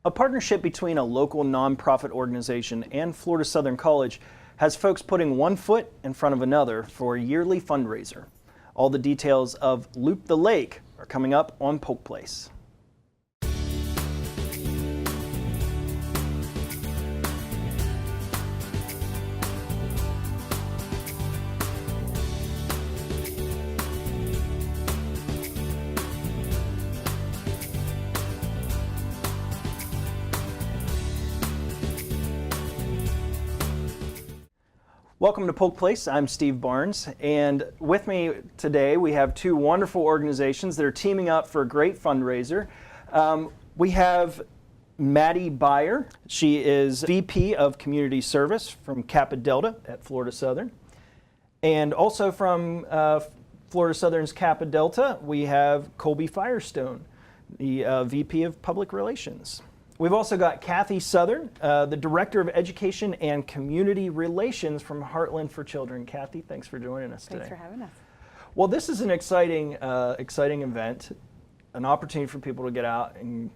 A partnership between a local nonprofit organization and Florida Southern College has folks putting one foot in front of another for a yearly fundraiser. All the details of Loop the Lake are coming up on Polk Place. Welcome to Polk Place. I'm Steve Barnes, and with me today we have two wonderful organizations that are teaming up for a great fundraiser. We have Maddie Beyer. She is VP of Community Service from Kappa Delta at Florida Southern. And also from Florida Southern's Kappa Delta, we have Colby Firestone, the VP of Public Relations. We've also got Kathy Southern, the Director of Education and Community Relations from Heartland for Children. Kathy, thanks for joining us today. Thanks for having us. Well, this is an exciting event, an opportunity for people to get out and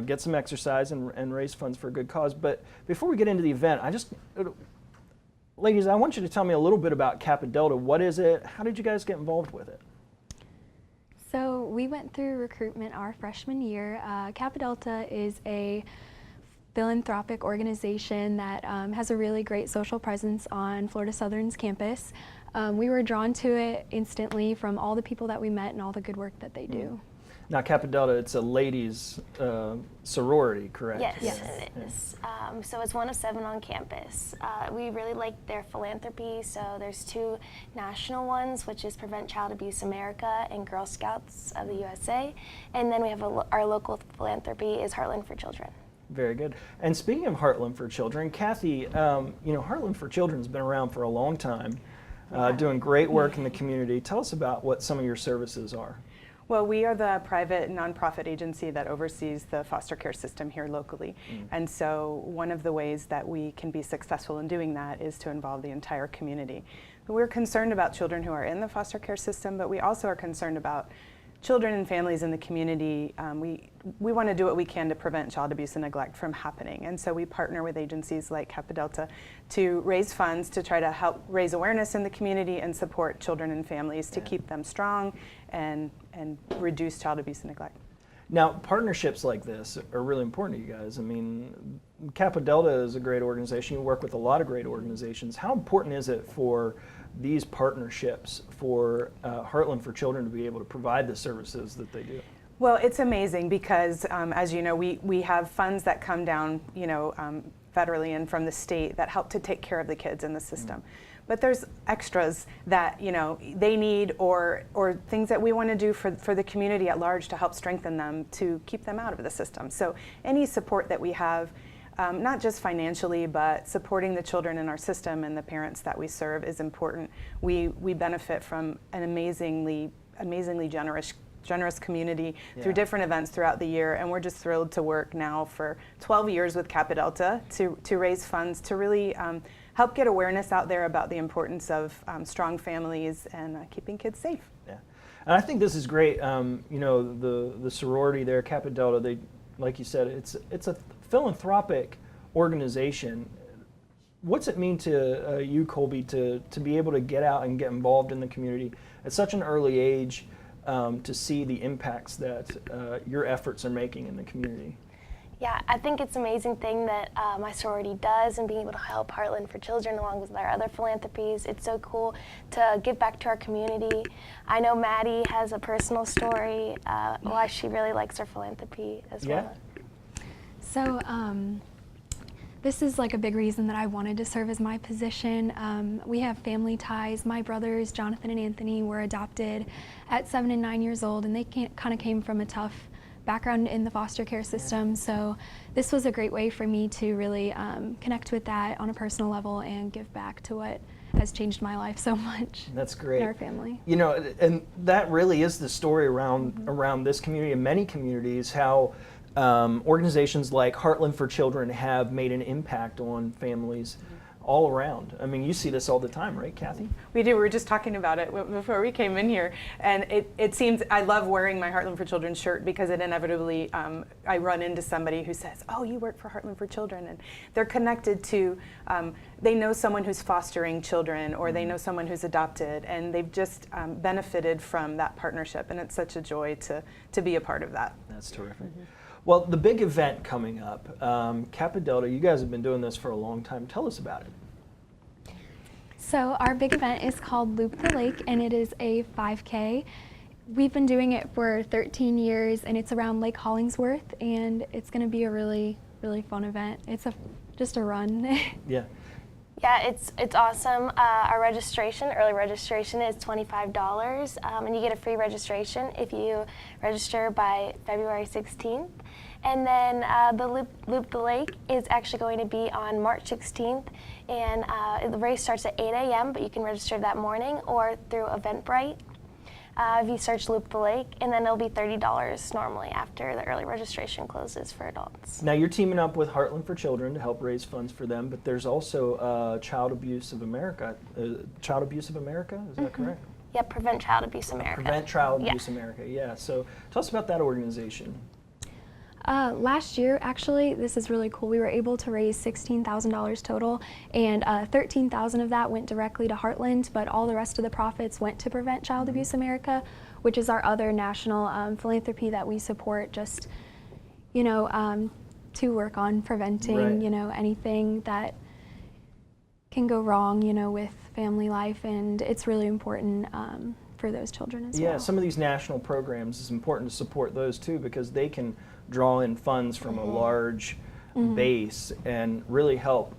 get some exercise and raise funds for a good cause. But before we get into the event, ladies, I want you to tell me a little bit about Kappa Delta. What is it? How did you guys get involved with it? So we went through recruitment our freshman year. Kappa Delta is a philanthropic organization that has a really great social presence on Florida Southern's campus. We were drawn to it instantly from all the people that we met and all the good work that they do. Now, Kappa Delta, it's a ladies' sorority, correct? Yes, it is. So it's one of 7 on campus. We really like their philanthropy. So there's 2 national ones, which is Prevent Child Abuse America and Girl Scouts of the USA. And then we have our local philanthropy is Heartland for Children. Very good. And speaking of Heartland for Children, Kathy, Heartland for Children has been around for a long time, doing great work in the community. Tell us about what some of your services are. Well, we are the private nonprofit agency that oversees the foster care system here locally. And so one of the ways that we can be successful in doing that is to involve the entire community. We're concerned about children who are in the foster care system, but we also are concerned about children and families in the community. We want to do what we can to prevent child abuse and neglect from happening. And so we partner with agencies like Kappa Delta to raise funds to try to help raise awareness in the community and support children and families to keep them strong and reduce child abuse and neglect. Now, partnerships like this are really important to you guys. I mean, Kappa Delta is a great organization. You work with a lot of great organizations. How important is it for these partnerships for Heartland for Children to be able to provide the services that they do? Well, it's amazing because, as you know, we have funds that come down, federally and from the state that help to take care of the kids in the system. But there's extras that they need or things that we want to do for the community at large to help strengthen them to keep them out of the system. So any support that we have, not just financially, but supporting the children in our system and the parents that we serve is important. We benefit from an amazingly generous community through different events throughout the year, and we're just thrilled to work now for 12 years with Kappa Delta to raise funds to really help get awareness out there about the importance of strong families and keeping kids safe. Yeah, and I think this is great. The sorority there, Kappa Delta, they, like you said, it's a philanthropic organization. What's it mean to you, Colby, to be able to get out and get involved in the community at such an early age, to see the impacts that your efforts are making in the community? Yeah, I think it's an amazing thing that my sorority does, and being able to help Heartland for Children along with our other philanthropies. It's so cool to give back to our community. I know Maddie has a personal story why she really likes her philanthropy as well. So this is like a big reason that I wanted to serve as my position. We have family ties. My brothers, Jonathan and Anthony, were adopted at 7 and 9 years old, and they kind of came from a tough background in the foster care system. So this was a great way for me to really connect with that on a personal level and give back to what has changed my life so much. That's great. And our family. And that really is the story around this community and many communities, how organizations like Heartland for Children have made an impact on families all around. I mean, you see this all the time, right, Kathy? We do. We were just talking about it before we came in here, and it seems I love wearing my Heartland for Children shirt because it inevitably I run into somebody who says, "Oh, you work for Heartland for Children," and they're connected to they know someone who's fostering children, or they know someone who's adopted, and they've just benefited from that partnership, and it's such a joy to be a part of that. That's terrific. Well, the big event coming up, Kappa Delta, you guys have been doing this for a long time. Tell us about it. So our big event is called Loop the Lake, and it is a 5K. We've been doing it for 13 years, and it's around Lake Hollingsworth, and it's going to be a really, really fun event. It's just a run. Yeah. Yeah, it's awesome. Our early registration is $25, and you get a free registration if you register by February 16th. And then the Loop the Lake is actually going to be on March 16th, and the race starts at 8 a.m., but you can register that morning or through Eventbrite. If you search Loop the Lake, and then it'll be $30 normally after the early registration closes for adults. Now you're teaming up with Heartland for Children to help raise funds for them, but there's also Child Abuse of America. Child Abuse of America, is that correct? Yeah, Prevent Child Abuse America. Prevent Child Abuse America, yeah. So tell us about that organization. Last year, actually, this is really cool. We were able to raise $16,000 total, and $13,000 of that went directly to Heartland, but all the rest of the profits went to Prevent Child Abuse America, which is our other national philanthropy that we support, just, to work on preventing, anything that can go wrong, with family life, and it's really important for those children as well. Yeah, some of these national programs, it's important to support those too, because they can draw in funds from a large base and really help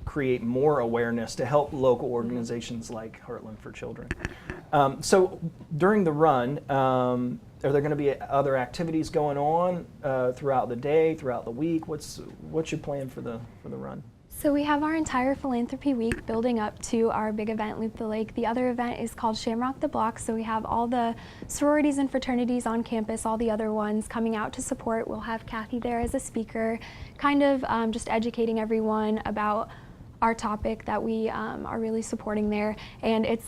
create more awareness to help local organizations like Heartland for Children. So during the run, are there going to be other activities going on throughout the day, throughout the week? What's your plan for the run? So we have our entire philanthropy week building up to our big event, Loop the Lake. The other event is called Shamrock the Block, so we have all the sororities and fraternities on campus, all the other ones coming out to support. We'll have Kathy there as a speaker, kind of just educating everyone about our topic that we are really supporting there. And it's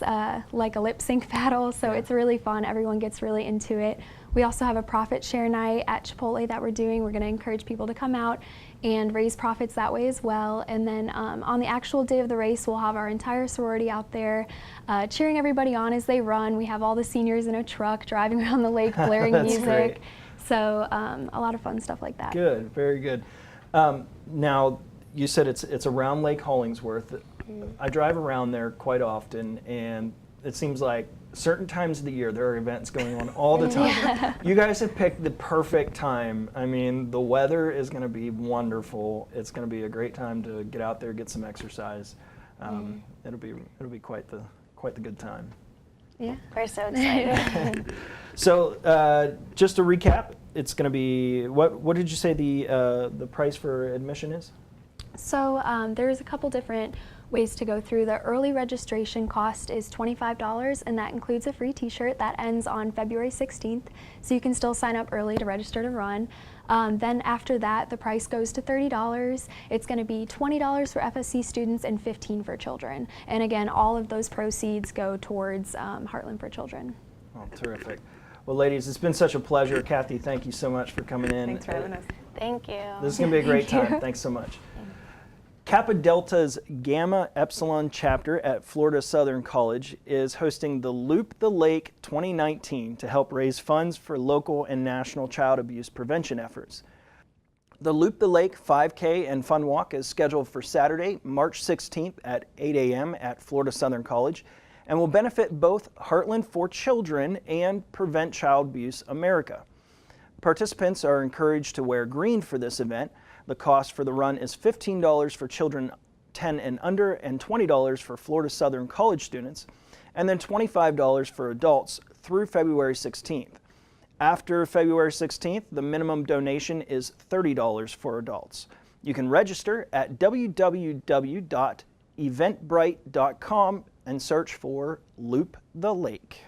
like a lip sync battle, so it's really fun. Everyone gets really into it. We also have a profit share night at Chipotle that we're doing. We're going to encourage people to come out and raise profits that way as well. And then on the actual day of the race, we'll have our entire sorority out there cheering everybody on as they run. We have all the seniors in a truck driving around the lake blaring music. Great. So a lot of fun stuff like that. Good, very good. Now, you said it's around Lake Hollingsworth. I drive around there quite often, and it seems like certain times of the year there are events going on all the time. Yeah. You guys have picked the perfect time. I mean, the weather is going to be wonderful. It's going to be a great time to get out there, get some exercise. It'll be quite the good time. Yeah. We're so excited. So just to recap, it's going to be what did you say the price for admission is? So there's a couple different ways to go through. The early registration cost is $25, and that includes a free t-shirt that ends on February 16th, so you can still sign up early to register to run. Then after that, the price goes to $30. It's going to be $20 for FSC students and $15 for children. And again, all of those proceeds go towards Heartland for Children. Oh, terrific. Well, ladies, it's been such a pleasure. Kathy, thank you so much for coming in. Thanks for having us. Thank you. This is going to be a great Thank you. time. Thanks so much. Kappa Delta's Gamma Epsilon chapter at Florida Southern College is hosting the Loop the Lake 2019 to help raise funds for local and national child abuse prevention efforts. The Loop the Lake 5K and Fun Walk is scheduled for Saturday, March 16th at 8 a.m. at Florida Southern College and will benefit both Heartland for Children and Prevent Child Abuse America. Participants are encouraged to wear green for this event. The cost for the run is $15 for children 10 and under and $20 for Florida Southern College students, and then $25 for adults through February 16th. After February 16th, the minimum donation is $30 for adults. You can register at www.eventbrite.com and search for Loop the Lake.